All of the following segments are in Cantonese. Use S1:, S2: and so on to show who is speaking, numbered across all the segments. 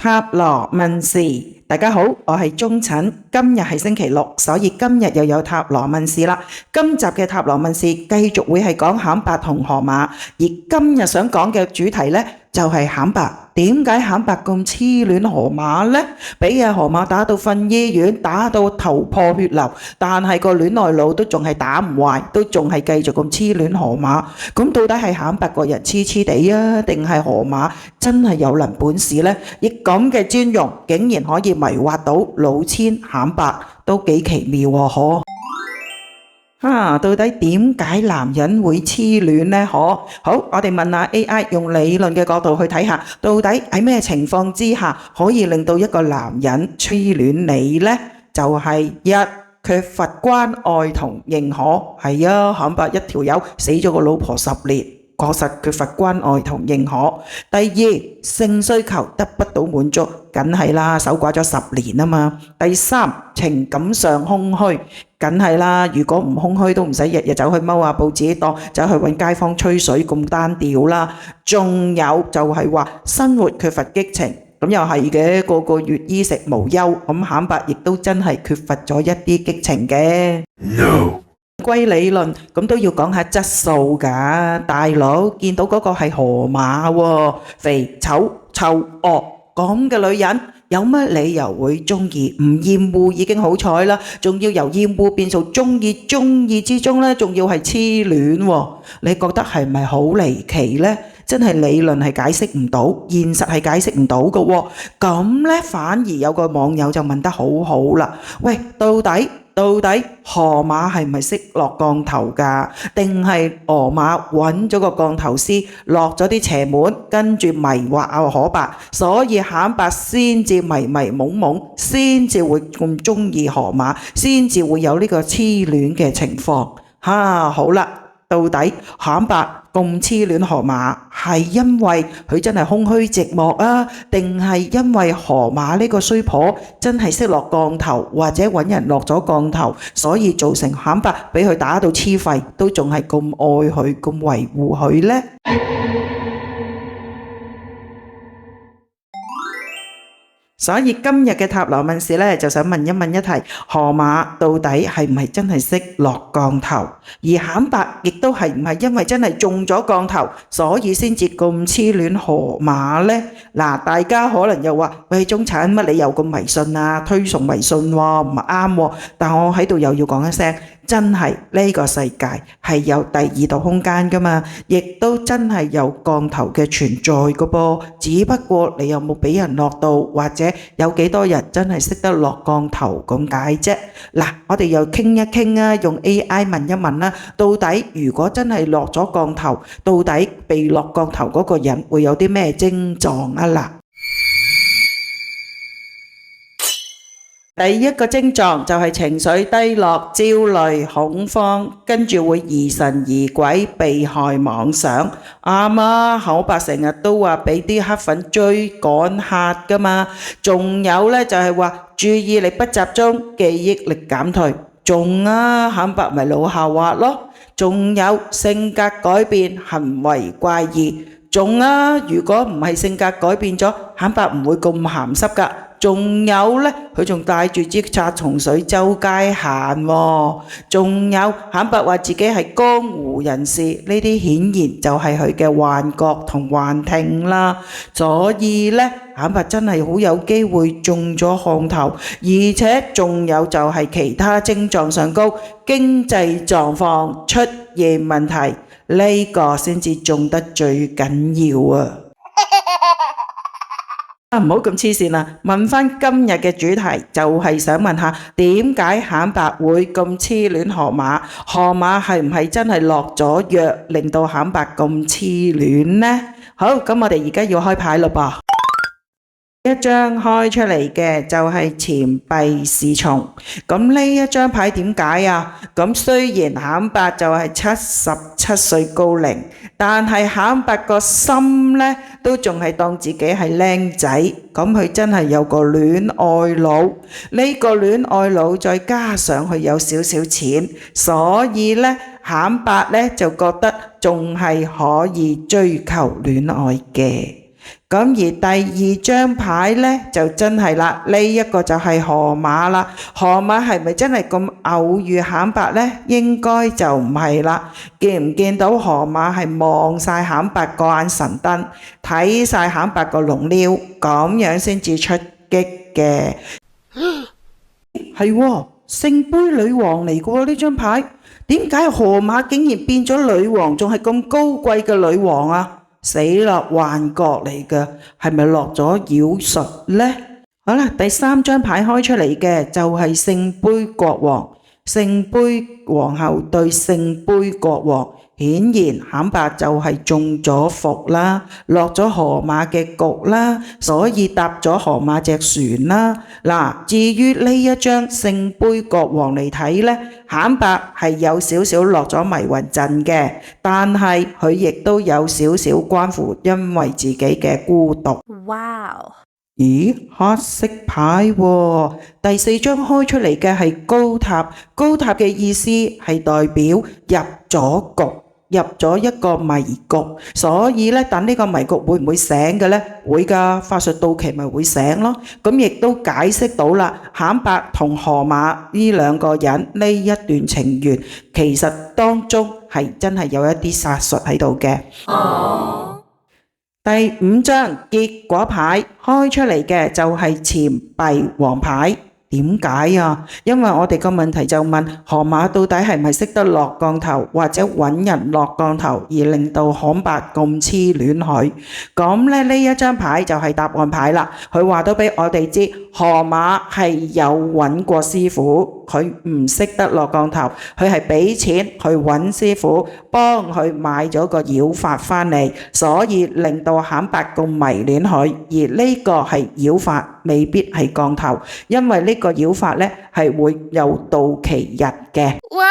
S1: 塔羅問事，大家好，我係鍾診，今日係星期六，所以今日又有塔羅問事啦。今集嘅塔羅問事繼續會係講坎伯同河馬，而今日想講嘅主題呢，就係坎伯。點解坎伯咁痴戀河馬呢？俾阿河馬打到瞓醫院，打到頭破血流，但係個戀愛腦都仲係打唔壞，都仲係繼續咁痴戀河馬。咁到底係坎伯個人痴痴地啊，定係河馬真係有能本事呢？以咁嘅專用，竟然可以迷惑到老千坎伯，都幾奇妙喎！嗬。到底點解男人會痴戀呢？好，我哋問下 AI，用理論嘅角度去睇下，到底喺咩情況之下可以令到一個男人痴戀你呢？就係一，缺乏關愛同認可。係啊，坎伯一條友死咗個老婆10年，確實缺乏關愛同認可。第二，性需求得不到滿足，梗係啦，守寡咗10年啊嘛。第三，情感上空虛，梗係啦，如果唔空虛都唔使日日走去踎下報紙檔，走去揾街坊吹水咁單調啦。仲有就係話生活缺乏激情，咁又係嘅，個個月衣食無憂，咁坎伯亦都真係缺乏咗一啲激情嘅。No。歸理論，咁都要講下質素㗎，大佬見到嗰個係河馬喎，肥醜臭惡咁嘅女人，有乜理由會中意？唔厭惡已經好彩啦，仲要由厭惡變做中意，中意之中呢，仲要係痴戀喎，你覺得係咪好離奇呢？真係理論係解釋唔到，現實係解釋唔到㗎喎。咁呢，反而有個網友就問得好好啦，喂，到底河馬係咪識落降頭㗎？定係河馬揾咗個降頭師落咗啲邪門，跟住迷惑阿河伯，所以坎伯先至迷迷懵懵，先至會咁中意河馬，先至會有呢個痴戀嘅情況。好啦，到底坎伯咁痴戀河馬係因為佢真係空虛寂寞啊，定係因為河馬呢個衰婆真係識落降頭，或者揾人落咗降頭，所以造成坎伯俾佢打到黐肺，都仲係咁愛佢，咁維護佢呢？所以今日嘅塔羅問事呢，就想問一問一題：河馬到底係唔係真係識落降頭？而坎伯亦都係唔係因為真係中咗降頭，所以先至咁痴戀河馬呢？嗱，大家可能又話：喂，鍾診乜你又咁迷信啊？推崇迷信喎，唔啱喎。但我喺度又要講一聲，真係呢個世界係有第二度空間㗎嘛，亦都真係有降頭嘅存在㗎噃。只不過你有冇俾人落到，或者有幾多人真係識得落降頭咁解啫？嗱，我哋又傾一傾啊，用 AI 問一問啦，到底如果真係落咗降頭，到底被落降頭嗰個人會有啲咩症狀啊？嗱，第一個症狀就係情緒低落、焦慮、恐慌，跟住會疑神疑鬼、被害妄想。啱啊，坎伯成日都話俾啲黑粉追趕嚇㗎嘛。仲有呢，就係話注意力不集中、記憶力減退。仲啊，坎伯咪老下滑咯。仲有性格改變、行為怪異。仲啊，如果唔係性格改變咗，坎伯唔會咁鹹濕㗎。仲有呢，佢仲帶住支殺蟲水周街行喎。仲有坎伯話自己係江湖人士，呢啲顯然就係佢嘅幻覺同幻聽啦。所以呢，坎伯真係好有機會中咗降頭，而且仲有就係其他症狀上高，經濟狀況出現問題，呢個先至中得最緊要啊！唔好咁黐線啦，問返今日嘅主題就係想問下，點解坎伯會咁痴戀河馬？河馬係唔係真係落咗藥，令到坎伯咁痴戀呢？好，咁我哋而家要開牌咯噃。一張開出嚟嘅就係錢幣侍從，咁呢一張牌點解啊？咁雖然坎伯就係77歲高齡，但係坎伯個心呢都仲係當自己係靚仔，咁佢真係有個戀愛腦，呢個戀愛腦再加上佢有少少錢，所以呢坎伯呢就覺得仲係可以追求戀愛嘅。咁而第二張牌呢，就真係啦，呢一個就係河馬啦。河馬係咪真係咁偶遇顯伯呢？應該就唔係啦。見唔見到河馬係望晒顯伯個眼神燈，睇晒顯伯個龍溜，咁樣先至出擊嘅。係喎，聖杯女王嚟嘅喎呢張牌。點解河馬竟然變咗女王，仲係咁高貴嘅女王啊？死啦，幻覺嚟嘅，係咪落咗妖術呢？好啦，第三張牌開出嚟嘅就係聖杯國王，聖杯皇后對聖杯國王，顯然顯伯就係中咗伏啦，落咗河馬嘅局啦，所以搭咗河馬隻船啦。嗱，至於呢一張聖杯國王嚟睇呢，顯伯係有少少落咗迷魂陣嘅，但係佢亦都有少少關乎因為自己嘅孤獨。
S2: 哇！
S1: 咦，黑色牌喎，第四張開出嚟嘅係高塔，高塔嘅意思係代表入咗局，入咗一個迷局，所以呢，等呢個迷局會唔會醒嘅呢？會㗎，法術到期咪會醒咯。咁亦都解釋到啦，顯伯同河馬呢兩個人呢一段情緣，其實當中係真係有一啲殺術喺度嘅。第五張結果牌開出嚟嘅就係錢幣王牌。點解啊？因為我哋個問題就問河馬到底係咪識得落降頭，或者揾人落降頭，而令到顯伯咁痴戀佢。咁咧呢一張牌就係答案牌啦。佢話到俾我哋知，河馬係有揾過師傅，佢唔識得落降頭，佢係俾錢去揾師傅，幫佢買咗個妖法返嚟，所以令到顯伯咁迷戀佢。而呢個係妖法，未必係降頭，因為呢個妖法呢係會有到期日嘅。
S2: 哇！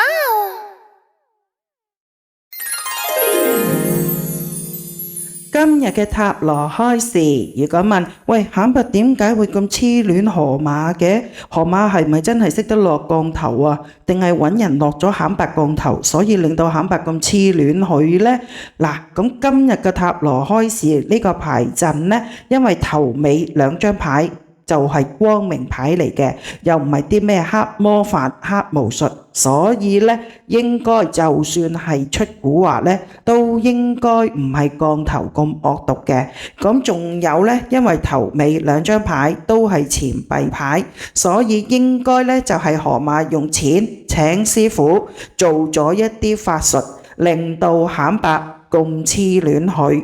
S1: 今日嘅塔羅開示，如果問喂，顯伯點解會咁痴戀河馬嘅？河馬係咪真係識得落降頭啊？定係揾人落咗顯伯降頭，所以令到顯伯咁痴戀佢呢？嗱，咁今日嘅塔羅開示呢個牌陣呢，因為頭尾兩張牌就係光明牌嚟嘅，又唔係啲咩黑魔法、黑巫術，所以呢應該就算係出蠱惑呢，都應該唔係降頭咁惡毒嘅。咁仲有呢，因為頭尾兩張牌都係錢幣牌，所以應該呢就係河馬用錢請師傅做咗一啲法術，令到顯伯咁痴戀佢。